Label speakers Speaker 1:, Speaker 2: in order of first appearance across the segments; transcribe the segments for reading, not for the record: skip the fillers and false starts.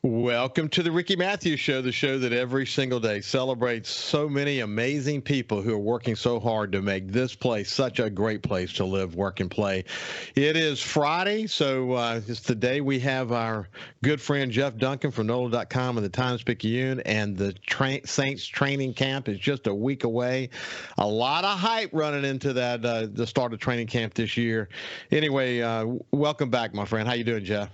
Speaker 1: Welcome to the Ricky Mathews Show, the show that every single day celebrates so many amazing people who are working so hard to make this place such a great place to live, work, and play. It is Friday, so it's the day we have our good friend Jeff Duncan from NOLA.com and the Times-Picayune, and the Saints training camp is just a week away. A lot of hype running into that, the start of training camp this year. Anyway, welcome back, my friend. How you doing, Jeff?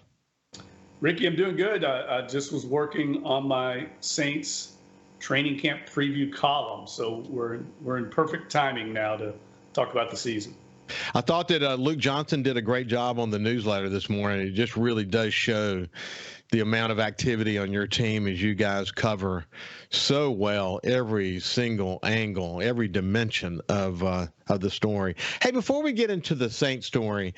Speaker 2: Ricky, I'm doing good. I just was working on my Saints training camp preview column, so we're in perfect timing now to talk about the season.
Speaker 1: I thought that Luke Johnson did a great job on the newsletter this morning. It just really does show the amount of activity on your team as you guys cover so well every single angle, every dimension of the story. Hey, before we get into the Saints story,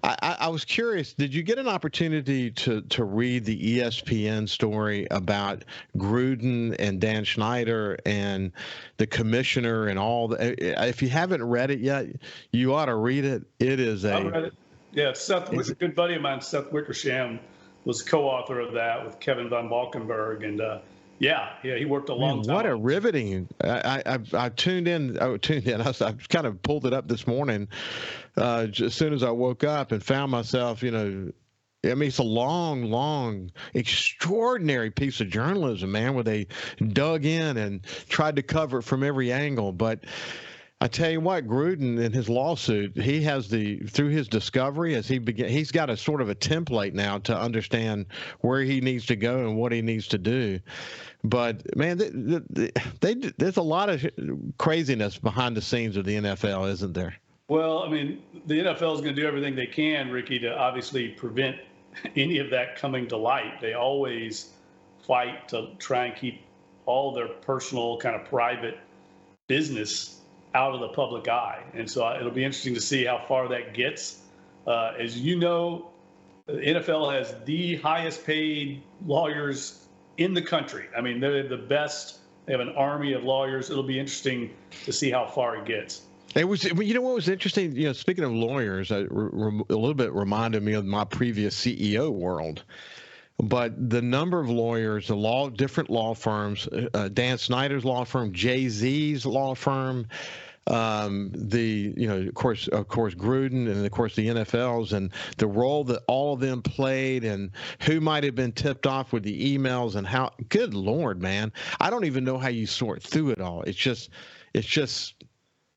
Speaker 1: I was curious, did you get an opportunity to read the ESPN story about Gruden and Dan Snyder and the commissioner and all the, if you haven't read it yet, you ought to read it. It is
Speaker 2: I read it. Yeah, Seth, a good buddy of mine, Seth Wickersham, was co-author of that with Kevin von Valkenburg, and yeah, he worked a long time.
Speaker 1: What a riveting! I tuned in. I kind of pulled it up this morning as soon as I woke up and found myself. I mean, it's a long, extraordinary piece of journalism, man, where they dug in and tried to cover it from every angle, but. I tell you what, Gruden in his lawsuit, he has through his discovery as he's got a sort of a template now to understand where he needs to go and what he needs to do. But man, there's a lot of craziness behind the scenes of the NFL, isn't there?
Speaker 2: Well, I mean, the NFL is going to do everything they can, Ricky, to obviously prevent any of that coming to light. They always fight to try and keep all their personal kind of private business out of the public eye. And so it'll be interesting to see how far that gets. As you know, the NFL has the highest paid lawyers in the country. I mean, they're the best. They have an army of lawyers. It'll be interesting to see how far it gets.
Speaker 1: It was, you know, what was interesting, speaking of lawyers, a little bit reminded me of my previous CEO world. But the number of lawyers, different law firms, Dan Snyder's law firm, Jay-Z's law firm, of course, Gruden, and of course the NFL's, and the role that all of them played, and who might have been tipped off with the emails, and how. Good Lord, man! I don't even know how you sort through it all. It's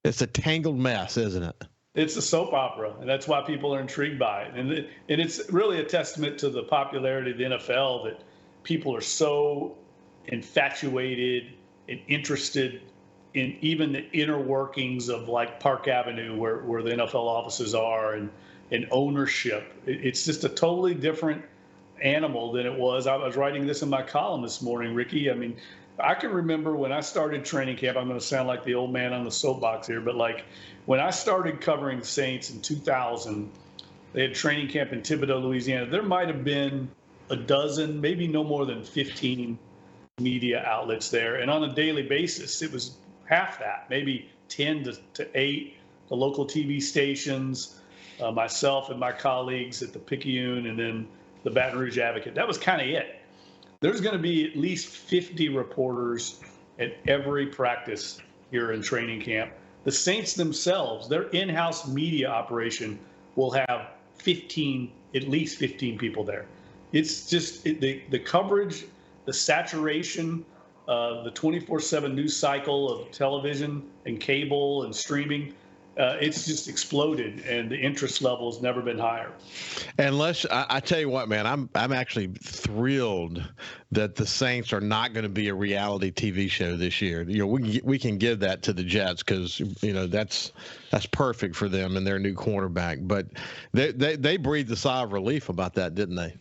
Speaker 1: a tangled mess, isn't it?
Speaker 2: It's a soap opera, and that's why people are intrigued by it. And it's really a testament to the popularity of the NFL that people are so infatuated and interested in even the inner workings of like Park Avenue, where the NFL offices are, and ownership. It's just a totally different animal than it was. I was writing this in my column this morning, Ricky. I mean, I can remember when I started training camp. I'm going to sound like the old man on the soapbox here, but like when I started covering the Saints in 2000, they had training camp in Thibodaux, Louisiana. There might have been a dozen, maybe no more than 15 media outlets there. And on a daily basis, it was half that, maybe 10 to 8, the local TV stations, myself and my colleagues at the Picayune, and then the Baton Rouge Advocate. That was kind of it. There's going to be at least 50 reporters at every practice here in training camp. The Saints themselves, their in-house media operation, will have at least 15 people there. It's just the coverage, the saturation, the 24/7 news cycle of television and cable and streaming. It's just exploded, and the interest level has never been higher.
Speaker 1: Unless I tell you what, man, I'm actually thrilled that the Saints are not going to be a reality TV show this year. We can give that to the Jets because that's perfect for them and their new quarterback. But they breathed a sigh of relief about that, didn't they?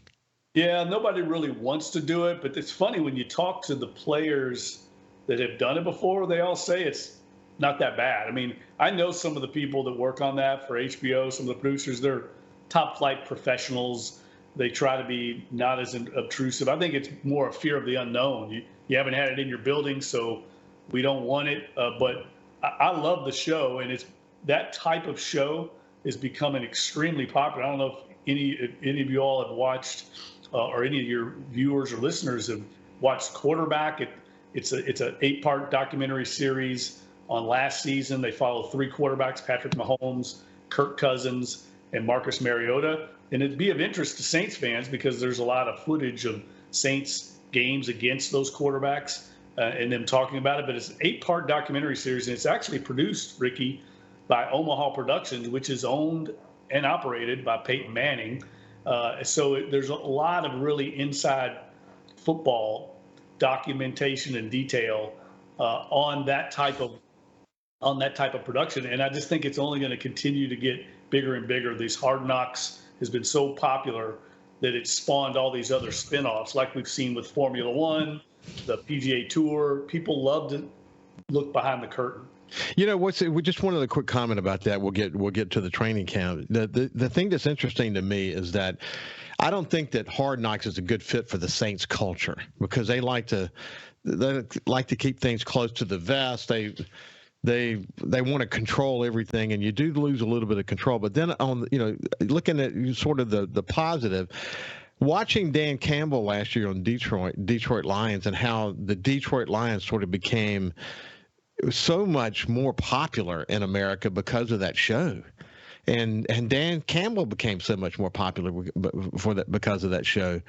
Speaker 2: Yeah, nobody really wants to do it, but it's funny when you talk to the players that have done it before. They all say it's not that bad. I mean, I know some of the people that work on that for HBO, some of the producers, they're top flight professionals. They try to be not as obtrusive. I think it's more a fear of the unknown. You haven't had it in your building, so we don't want it. But I love the show, and that type of show is becoming extremely popular. I don't know if any of you all have watched or any of your viewers or listeners have watched Quarterback, it's an 8-part documentary series on last season. They follow 3 quarterbacks: Patrick Mahomes, Kirk Cousins, and Marcus Mariota. And it'd be of interest to Saints fans because there's a lot of footage of Saints games against those quarterbacks and them talking about it. But it's an 8-part documentary series, and it's actually produced, Ricky, by Omaha Productions, which is owned and operated by Peyton Manning. So there's a lot of really inside football documentation and detail on that type of production. And I just think it's only going to continue to get bigger and bigger. These Hard Knocks has been so popular that it's spawned all these other spinoffs, like we've seen with Formula One, the PGA Tour. People love to look behind the curtain.
Speaker 1: You know, just one other quick comment about that. We'll get to the training camp. The thing that's interesting to me is that I don't think that Hard Knocks is a good fit for the Saints culture because they like to keep things close to the vest. They want to control everything, and you do lose a little bit of control. But then looking at sort of the positive, watching Dan Campbell last year on Detroit Lions, and how the Detroit Lions sort of became so much more popular in America because of that show. And Dan Campbell became so much more popular because of that show.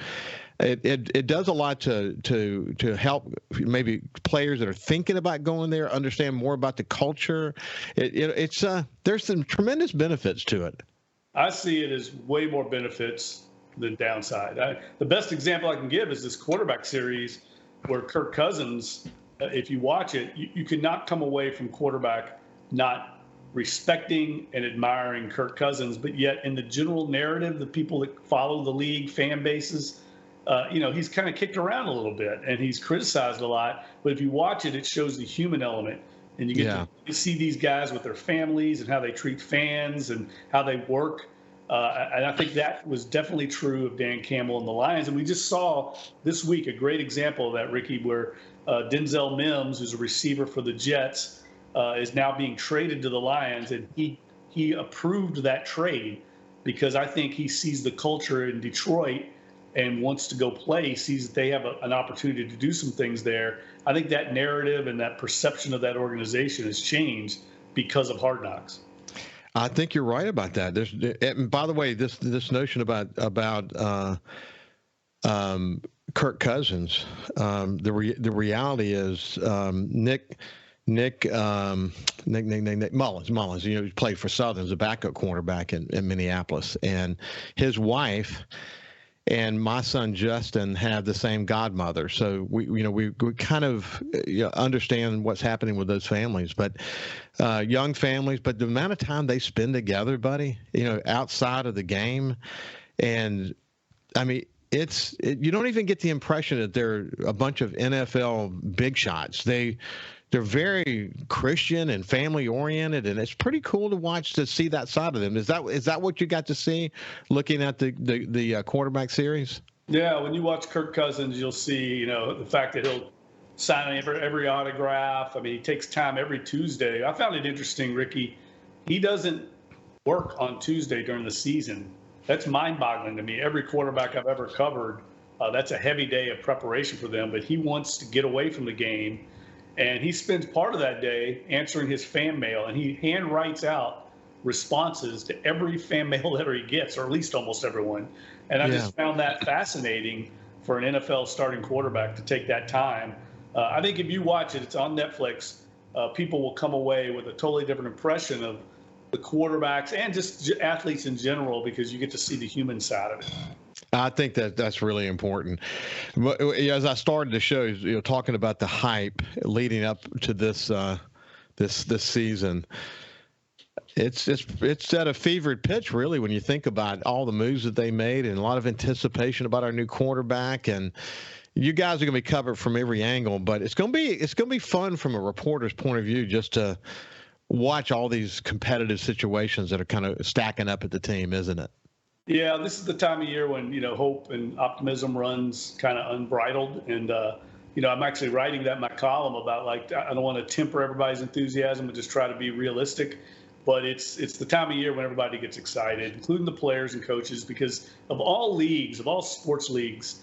Speaker 1: It does a lot to help maybe players that are thinking about going there understand more about the culture. There's some tremendous benefits to it.
Speaker 2: I see it as way more benefits than downside. The best example I can give is this quarterback series where Kirk Cousins, if you watch it, you cannot come away from Quarterback not respecting and admiring Kirk Cousins, but yet in the general narrative, the people that follow the league, fan bases, he's kind of kicked around a little bit and he's criticized a lot. But if you watch it, it shows the human element, and you get to see these guys with their families and how they treat fans and how they work. And I think that was definitely true of Dan Campbell and the Lions. And we just saw this week a great example of that, Ricky, where Denzel Mims, who's a receiver for the Jets, is now being traded to the Lions, and he approved that trade because I think he sees the culture in Detroit and wants to go play. He sees that they have an opportunity to do some things there. I think that narrative and that perception of that organization has changed because of Hard Knocks.
Speaker 1: I think you're right about that. And by the way, this notion about Kirk Cousins, the reality is Nick Mullins, he played for Southern as a backup cornerback in Minneapolis, and his wife and my son Justin have the same godmother, so we kind of understand what's happening with those families, but young families. But the amount of time they spend together, buddy, outside of the game, and I mean, you don't even get the impression that they're a bunch of NFL big shots. They're very Christian and family oriented, and it's pretty cool to see that side of them. Is that what you got to see looking at the quarterback series?
Speaker 2: Yeah, when you watch Kirk Cousins, you'll see the fact that he'll sign every autograph. I mean, he takes time every Tuesday. I found it interesting, Ricky. He doesn't work on Tuesday during the season. That's mind-boggling to me. Every quarterback I've ever covered, that's a heavy day of preparation for them. But he wants to get away from the game. And he spends part of that day answering his fan mail, and he hand writes out responses to every fan mail letter he gets, or at least almost everyone. And I just found that fascinating for an NFL starting quarterback to take that time. I think if you watch it, it's on Netflix, people will come away with a totally different impression of the quarterbacks and just athletes in general, because you get to see the human side of it.
Speaker 1: I think that's really important. But as I started the show, talking about the hype leading up to this season, it's at a fevered pitch, really, when you think about all the moves that they made and a lot of anticipation about our new quarterback. And you guys are going to be covered from every angle, but it's going to be fun from a reporter's point of view just to watch all these competitive situations that are kind of stacking up at the team, isn't it?
Speaker 2: Yeah, this is the time of year when, hope and optimism runs kind of unbridled. And, I'm actually writing that in my column about, I don't want to temper everybody's enthusiasm and just try to be realistic. but it's the time of year when everybody gets excited, including the players and coaches, because of all leagues, of all sports leagues,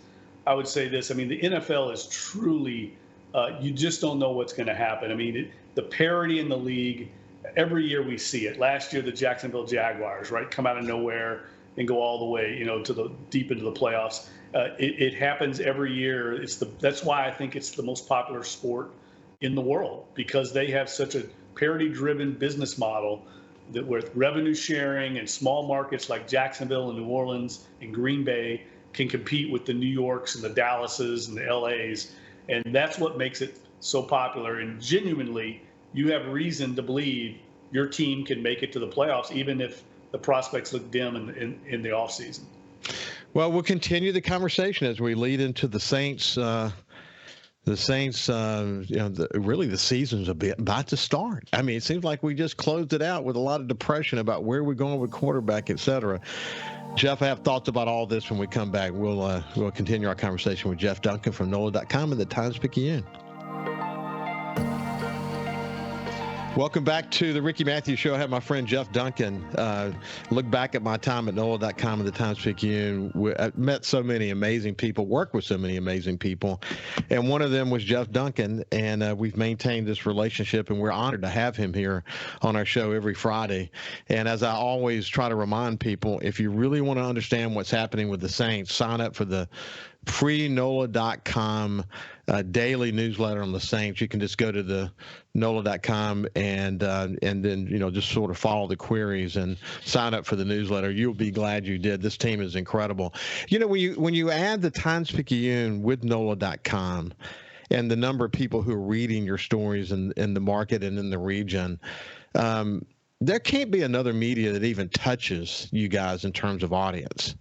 Speaker 2: I would say this. I mean, the NFL is truly, you just don't know what's going to happen. I mean, the parity in the league, every year we see it. Last year, the Jacksonville Jaguars, right, come out of nowhere and go all the way, to the deep into the playoffs. It happens every year. That's why I think it's the most popular sport in the world, because they have such a parity-driven business model that with revenue sharing and small markets like Jacksonville and New Orleans and Green Bay can compete with the New Yorks and the Dallases and the LAs. And that's what makes it so popular. And genuinely, you have reason to believe your team can make it to the playoffs, even if the prospects look dim in the offseason.
Speaker 1: Well, we'll continue the conversation as we lead into the Saints. The Saints, really the season's about to start. I mean, it seems like we just closed it out with a lot of depression about where we're going with quarterback, et cetera. Jeff, I have thoughts about all this when we come back. We'll continue our conversation with Jeff Duncan from NOLA.com and the Times-Picayune. Welcome back to the Ricky Mathews Show. I have my friend Jeff Duncan. Look back at my time at NOLA.com and the Times-Picayune. I've met so many amazing people, worked with so many amazing people, and one of them was Jeff Duncan, and we've maintained this relationship, and we're honored to have him here on our show every Friday. And as I always try to remind people, if you really want to understand what's happening with the Saints, sign up for the free NOLA.com daily newsletter on the Saints. You can just go to the NOLA.com and then just sort of follow the queries and sign up for the newsletter. You'll be glad you did. This team is incredible. When you add the Times-Picayune with NOLA.com and the number of people who are reading your stories in the market and in the region, there can't be another media that even touches you guys in terms of audience.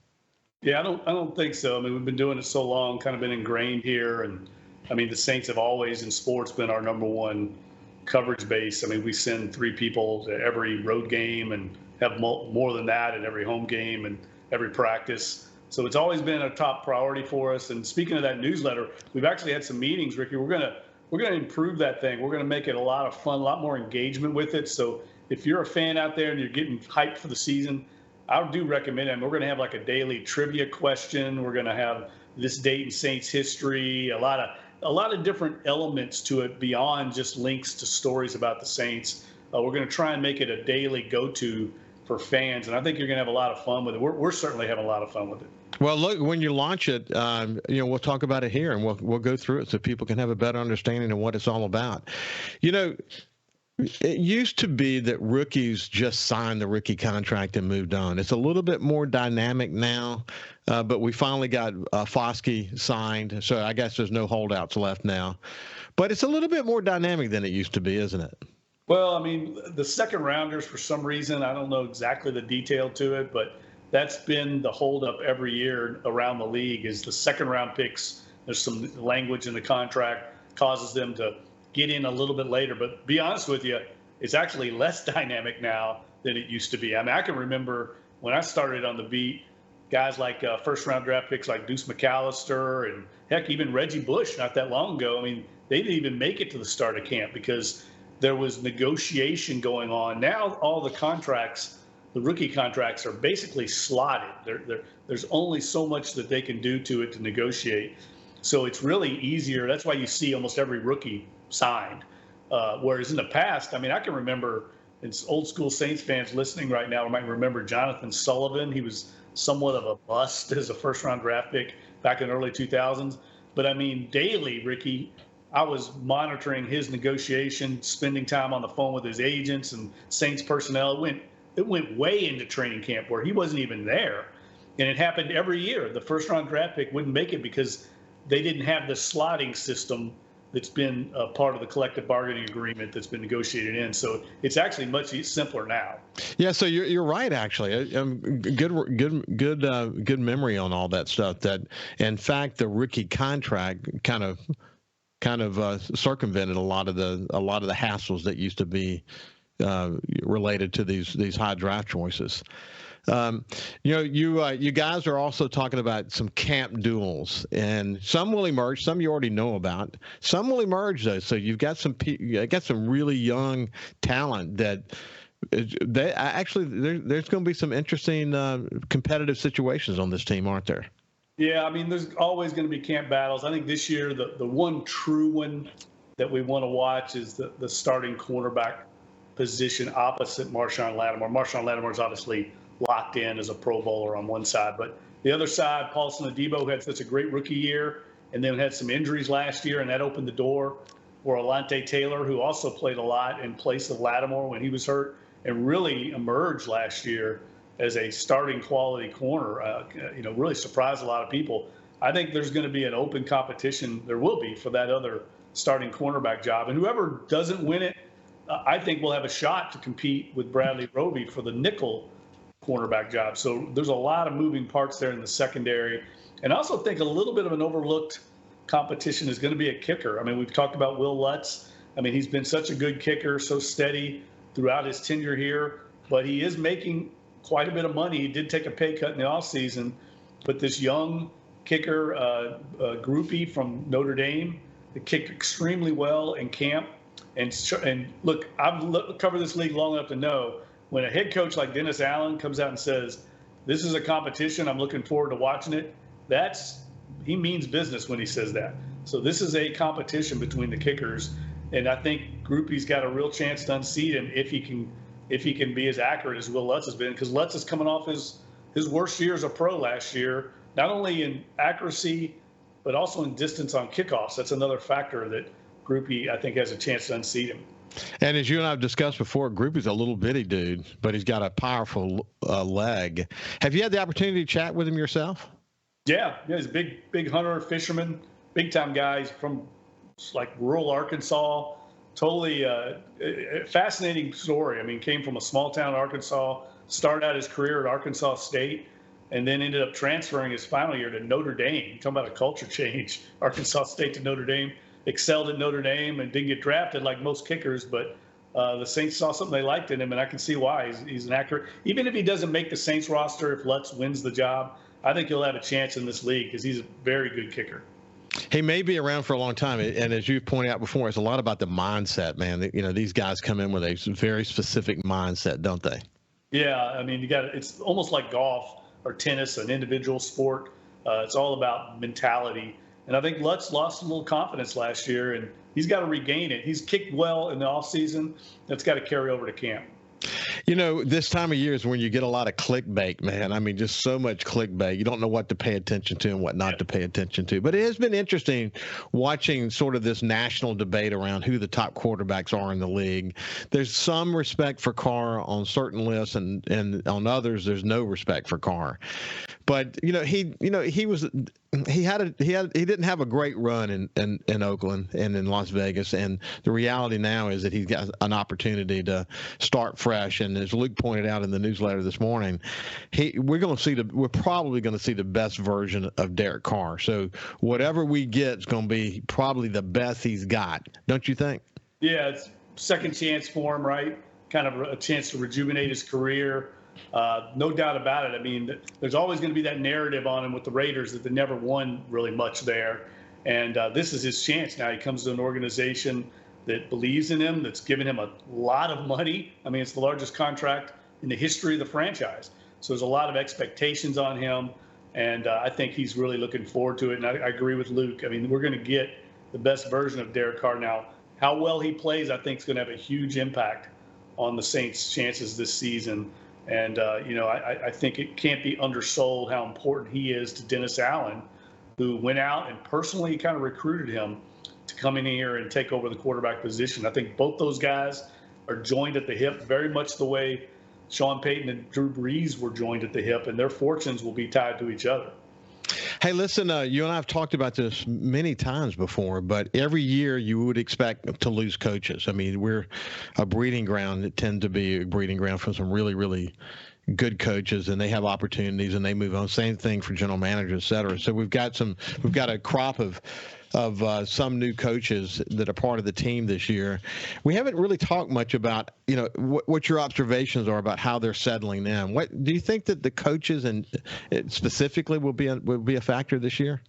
Speaker 2: Yeah, I don't think so. I mean, we've been doing it so long, kind of been ingrained here. And I mean, the Saints have always in sports been our number one coverage base. I mean, we send 3 people to every road game and have more than that at every home game and every practice. So it's always been a top priority for us. And speaking of that newsletter, we've actually had some meetings, Ricky. We're gonna improve that thing. We're gonna make it a lot of fun, a lot more engagement with it. So if you're a fan out there and you're getting hyped for the season, I do recommend it. And we're going to have like a daily trivia question. We're going to have this date in Saints history, a lot of different elements to it beyond just links to stories about the Saints. We're going to try and make it a daily go-to for fans, and I think you're going to have a lot of fun with it. We're certainly having a lot of fun with it.
Speaker 1: Well, look, when you launch it, we'll talk about it here, and we'll go through it so people can have a better understanding of what it's all about. It used to be that rookies just signed the rookie contract and moved on. It's a little bit more dynamic now, but we finally got Foskey signed, so I guess there's no holdouts left now. But it's a little bit more dynamic than it used to be, isn't it?
Speaker 2: Well, I mean, the second rounders, for some reason, I don't know exactly the detail to it, but that's been the holdup every year around the league is the second round picks. There's some language in the contract causes them to get in a little bit later. But be honest with you, it's actually less dynamic now than it used to be. I mean, I can remember when I started on the beat, guys like first-round draft picks like Deuce McAllister and, heck, even Reggie Bush not that long ago. I mean, they didn't even make it to the start of camp because there was negotiation going on. Now all the contracts, the rookie contracts, are basically slotted. There's only so much that they can do to it to negotiate. So it's really easier. That's why you see almost every rookie signed. Whereas in the past, I mean, I can remember, it's old school Saints fans listening right now might remember Jonathan Sullivan. He was somewhat of a bust as a first-round draft pick back in the early 2000s. But I mean, daily, Ricky, I was monitoring his negotiation, spending time on the phone with his agents and Saints personnel. It went way into training camp where he wasn't even there. And it happened every year. The first-round draft pick wouldn't make it because they didn't have the slotting system that's been a part of the collective bargaining agreement that's been negotiated in. So it's actually much simpler now. Yeah, so
Speaker 1: you're right, actually. Good memory on all that stuff. That, in fact, the rookie contract kind of circumvented a lot of the hassles that used to be related to these high draft choices. You guys are also talking about some camp duels, and some will emerge. Some you already know about. Some will emerge though. So you've got some really young talent that There's going to be some interesting competitive situations on this team, aren't there?
Speaker 2: Yeah, I mean, there's always going to be camp battles. I think this year the one true one that we want to watch is the starting cornerback position opposite Marshawn Lattimore. Marshawn Lattimore is obviously locked in as a Pro Bowler on one side, but the other side, Paulson Adebo, who had such a great rookie year and then had some injuries last year, and that opened the door for Alante Taylor, who also played a lot in place of Lattimore when he was hurt and really emerged last year as a starting quality corner, really surprised a lot of people. I think there's going to be an open competition. There will be for that other starting cornerback job. And whoever doesn't win it, I think will have a shot to compete with Bradley Roby for the nickel cornerback job. So there's a lot of moving parts there in the secondary. And I also think a little bit of an overlooked competition is going to be a kicker. I mean, we've talked about Will Lutz. I mean, he's been such a good kicker, so steady throughout his tenure here, but he is making quite a bit of money. He did take a pay cut in the offseason, but this young kicker, Groupie from Notre Dame, that kicked extremely well in camp. And look, I've covered this league long enough to know when a head coach like Dennis Allen comes out and says, this is a competition, I'm looking forward to watching it, he means business when he says that. So this is a competition between the kickers, and I think Groupie's got a real chance to unseat him if he can be as accurate as Will Lutz has been, because Lutz is coming off his worst year as a pro last year, not only in accuracy, but also in distance on kickoffs. That's another factor that Groupie, I think, has a chance to unseat him.
Speaker 1: And as you and I have discussed before, Groupie's a little bitty dude, but he's got a powerful leg. Have you had the opportunity to chat with him yourself?
Speaker 2: Yeah, he's a big hunter, fisherman, big-time guy. He's from like rural Arkansas. Totally fascinating story. I mean, came from a small town in Arkansas, started out his career at Arkansas State, and then ended up transferring his final year to Notre Dame. Talking about a culture change, Arkansas State to Notre Dame. Excelled at Notre Dame and didn't get drafted like most kickers, but the Saints saw something they liked in him, and I can see why. He's an accurate. Even if he doesn't make the Saints roster, if Lutz wins the job, I think he'll have a chance in this league because he's a very good kicker.
Speaker 1: He may be around for a long time, and as you've pointed out before, it's a lot about the mindset, man. These guys come in with a very specific mindset, don't they?
Speaker 2: Yeah, I mean, it's almost like golf or tennis, an individual sport. It's all about mentality. And I think Lutz lost a little confidence last year, and he's got to regain it. He's kicked well in the offseason. That's got to carry over to camp.
Speaker 1: This time of year is when you get a lot of clickbait, man. I mean, just so much clickbait. You don't know what to pay attention to and what not to pay attention to. But it has been interesting watching sort of this national debate around who the top quarterbacks are in the league. There's some respect for Carr on certain lists, and on others, there's no respect for Carr. But he didn't have a great run in Oakland and in Las Vegas, and the reality now is that he's got an opportunity to start fresh. And as Luke pointed out in the newsletter this morning, we're probably going to see the best version of Derek Carr. So whatever we get is going to be probably the best he's got, don't you think?
Speaker 2: Yeah, it's second chance for him, right? Kind of a chance to rejuvenate his career. No doubt about it. I mean, there's always going to be that narrative on him with the Raiders that they never won really much there. And this is his chance now. He comes to an organization that believes in him, that's given him a lot of money. I mean, it's the largest contract in the history of the franchise. So there's a lot of expectations on him. And I think he's really looking forward to it. And I agree with Luke. I mean, we're going to get the best version of Derek Carr now. How well he plays, I think, is going to have a huge impact on the Saints' chances this season. And, I think it can't be undersold how important he is to Dennis Allen, who went out and personally kind of recruited him to come in here and take over the quarterback position. I think both those guys are joined at the hip, very much the way Sean Payton and Drew Brees were joined at the hip, and their fortunes will be tied to each other.
Speaker 1: Hey, listen, you and I have talked about this many times before, but every year you would expect to lose coaches. I mean, we're a breeding ground that tend to be a breeding ground for some really, really good coaches, and they have opportunities and they move on. Same thing for general managers, et cetera. So we've got a crop of some new coaches that are part of the team this year. We haven't really talked much about, what your observations are about how they're settling in. What do you think that the coaches and specifically will be a factor this year?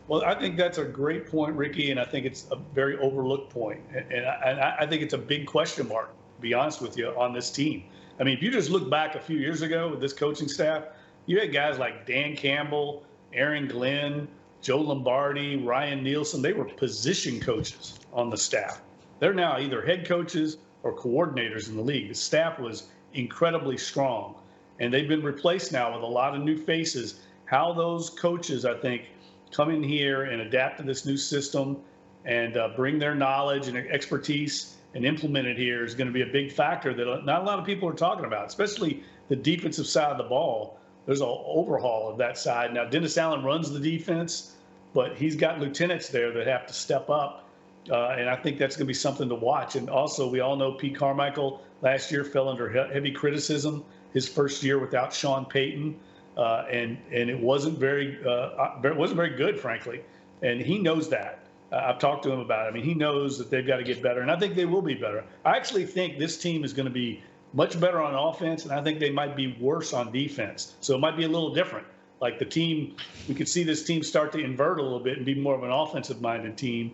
Speaker 2: Well, I think that's a great point, Ricky, and I think it's a very overlooked point. And I think it's a big question mark, to be honest with you, on this team. I mean, if you just look back a few years ago with this coaching staff, you had guys like Dan Campbell, Aaron Glenn, Joe Lombardi, Ryan Nielsen. They were position coaches on the staff. They're now either head coaches or coordinators in the league. The staff was incredibly strong, and they've been replaced now with a lot of new faces. How those coaches, I think, come in here and adapt to this new system and bring their knowledge and expertise and implement it here is going to be a big factor that not a lot of people are talking about, especially the defensive side of the ball. There's an overhaul of that side. Now, Dennis Allen runs the defense, but he's got lieutenants there that have to step up, and I think that's going to be something to watch. And also, we all know Pete Carmichael last year fell under heavy criticism his first year without Sean Payton, and it wasn't very good, frankly. And he knows that. I've talked to him about it. I mean, he knows that they've got to get better, and I think they will be better. I actually think this team is going to be much better on offense, and I think they might be worse on defense. So it might be a little different. Like the team, we could see this team start to invert a little bit and be more of an offensive-minded team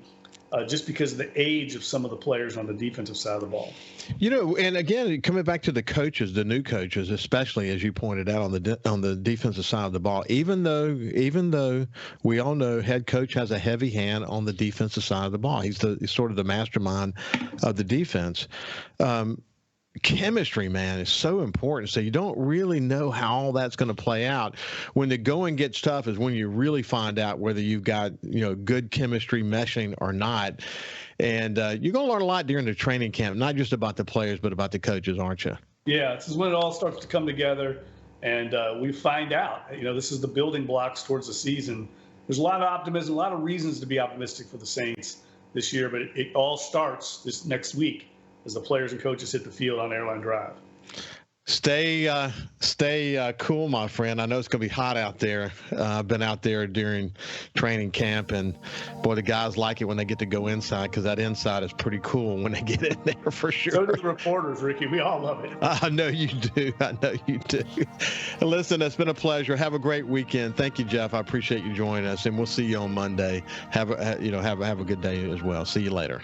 Speaker 2: just because of the age of some of the players on the defensive side of the ball.
Speaker 1: You know, and again, coming back to the coaches, the new coaches, especially as you pointed out on the defensive side of the ball, even though we all know head coach has a heavy hand on the defensive side of the ball, he's sort of the mastermind of the defense. Chemistry, man, is so important. So you don't really know how all that's going to play out. When the going gets tough is when you really find out whether you've got, good chemistry meshing or not. And you're going to learn a lot during the training camp, not just about the players, but about the coaches, aren't you?
Speaker 2: Yeah, this is when it all starts to come together, and we find out. This is the building blocks towards the season. There's a lot of optimism, a lot of reasons to be optimistic for the Saints this year, but it all starts this next week as the players and coaches hit the field on Airline Drive.
Speaker 1: Stay cool, my friend. I know it's going to be hot out there. I've been out there during training camp, and boy, the guys like it when they get to go inside because that inside is pretty cool when they get in there for sure.
Speaker 2: So do the reporters, Ricky. We all love it.
Speaker 1: I know you do. Listen, it's been a pleasure. Have a great weekend. Thank you, Jeff. I appreciate you joining us, and we'll see you on Monday. Have a good day as well. See you later.